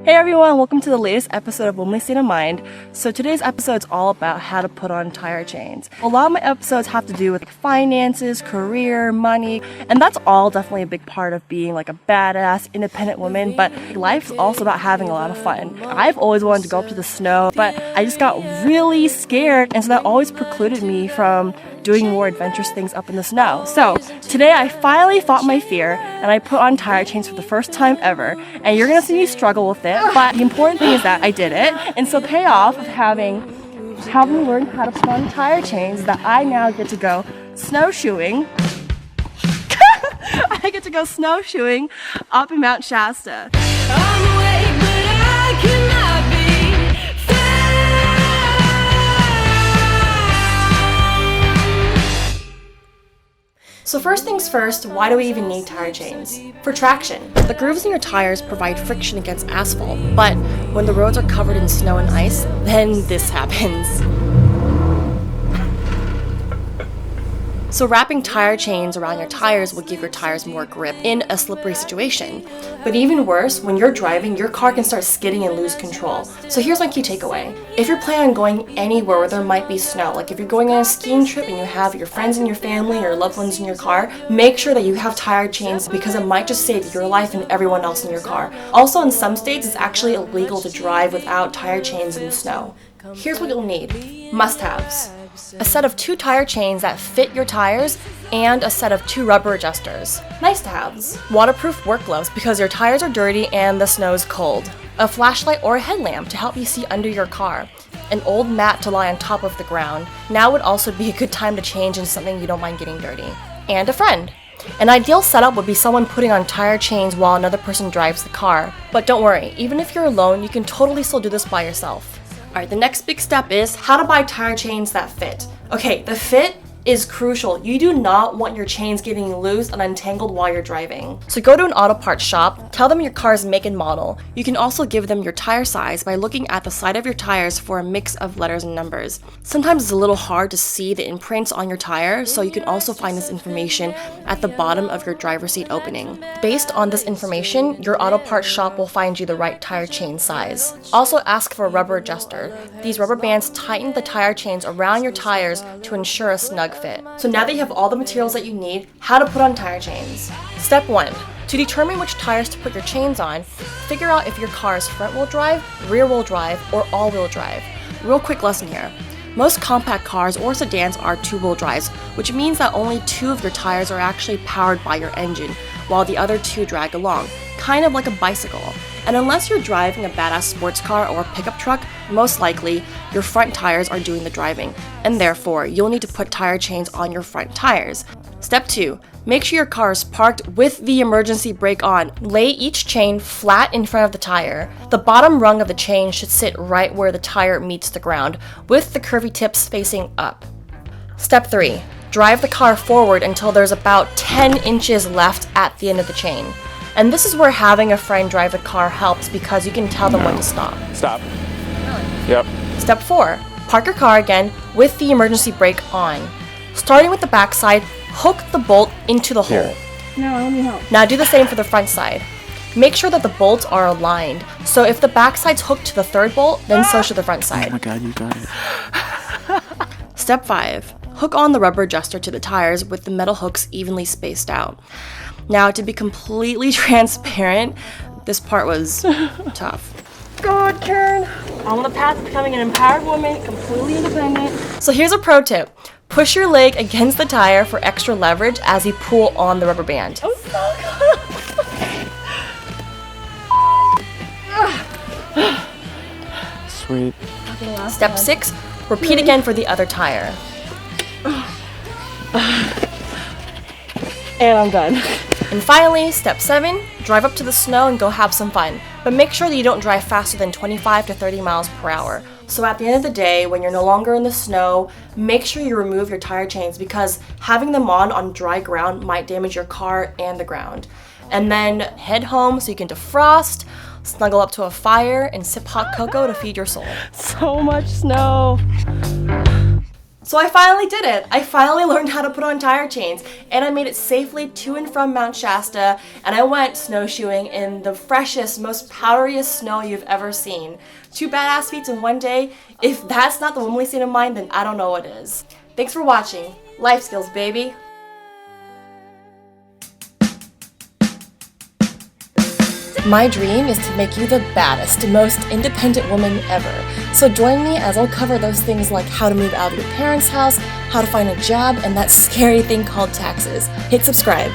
Hey everyone, welcome to the latest episode of Womanly State of Mind. So today's episode is all about how to put on tire chains. A lot of my episodes have to do with finances, career, money, and that's all definitely a big part of being like a badass, independent woman, but life's also about having a lot of fun. I've always wanted to go up to the snow, but I just got really scared, and so that always precluded me from doing more adventurous things up in the snow. So today I finally fought my fear and I put on tire chains for the first time ever, and you're gonna see me struggle with it, but the important thing is that I did it. And so payoff of having learned how to put on tire chains, that I now get to go snowshoeing. I get to go snowshoeing up in Mount Shasta. So first things first, why do we even need tire chains? For traction. The grooves in your tires provide friction against asphalt, but when the roads are covered in snow and ice, then this happens. So wrapping tire chains around your tires will give your tires more grip in a slippery situation. But even worse, when you're driving, your car can start skidding and lose control. So here's my key takeaway. If you're planning on going anywhere where there might be snow, like if you're going on a skiing trip and you have your friends in your family or loved ones in your car, make sure that you have tire chains because it might just save your life and everyone else in your car. Also, in some states, it's actually illegal to drive without tire chains in the snow. Here's what you'll need. Must-haves. A set of 2 tire chains that fit your tires, and a set of 2 rubber adjusters. Nice-to-haves. Waterproof work gloves because your tires are dirty and the snow is cold. A flashlight or a headlamp to help you see under your car. An old mat to lie on top of the ground. Now would also be a good time to change into something you don't mind getting dirty. And a friend. An ideal setup would be someone putting on tire chains while another person drives the car. But don't worry, even if you're alone, you can totally still do this by yourself. Alright, the next big step is how to buy tire chains that fit. Okay, the fit is crucial. You do not want your chains getting loose and untangled while you're driving. So go to an auto parts shop, tell them your car's make and model. You can also give them your tire size by looking at the side of your tires for a mix of letters and numbers. Sometimes it's a little hard to see the imprints on your tire, so you can also find this information at the bottom of your driver's seat opening. Based on this information, your auto parts shop will find you the right tire chain size. Also ask for a rubber adjuster. These rubber bands tighten the tire chains around your tires to ensure a snug fit. So now that you have all the materials that you need, how to put on tire chains. Step 1. To determine which tires to put your chains on, figure out if your car is front-wheel drive, rear-wheel drive, or all-wheel drive. Real quick lesson here. Most compact cars or sedans are 2-wheel drives, which means that only 2 of your tires are actually powered by your engine, while the other 2 drag along, kind of like a bicycle. And unless you're driving a badass sports car or pickup truck, most likely your front tires are doing the driving, and therefore you'll need to put tire chains on your front tires. Step 2. Make sure your car is parked with the emergency brake on. Lay each chain flat in front of the tire. The bottom rung of the chain should sit right where the tire meets the ground, with the curvy tips facing up. Step 3. Drive the car forward until there's about 10 inches left at the end of the chain. And this is where having a friend drive the car helps because you can tell them when to stop. Stop. Really? Yep. Step 4. Park your car again with the emergency brake on. Starting with the back side, hook the bolt into the hole. No, let me help. Now do the same for the front side. Make sure that the bolts are aligned. So if the back side's hooked to the 3rd bolt, then so should the front side. Oh my god, you got it. Step 5. Hook on the rubber adjuster to the tires with the metal hooks evenly spaced out. Now, to be completely transparent, this part was tough. God, Karen. I'm on the path to becoming an empowered woman, completely independent. So here's a pro tip. Push your leg against the tire for extra leverage as you pull on the rubber band. Oh, so good. Sweet. Step 6. Repeat again for the other tire. And I'm done. And finally, step 7, drive up to the snow and go have some fun. But make sure that you don't drive faster than 25 to 30 miles per hour. So at the end of the day, when you're no longer in the snow, make sure you remove your tire chains because having them on dry ground might damage your car and the ground. And then head home so you can defrost, snuggle up to a fire, and sip hot cocoa to feed your soul. So much snow. So I finally did it. I finally learned how to put on tire chains, and I made it safely to and from Mount Shasta, and I went snowshoeing in the freshest, most powderiest snow you've ever seen. 2 badass feats in one day. If that's not the womanly state of mind, then I don't know what is. Thanks for watching. Life skills, baby. My dream is to make you the baddest, most independent woman ever. So join me as I'll cover those things like how to move out of your parents' house, how to find a job, and that scary thing called taxes. Hit subscribe.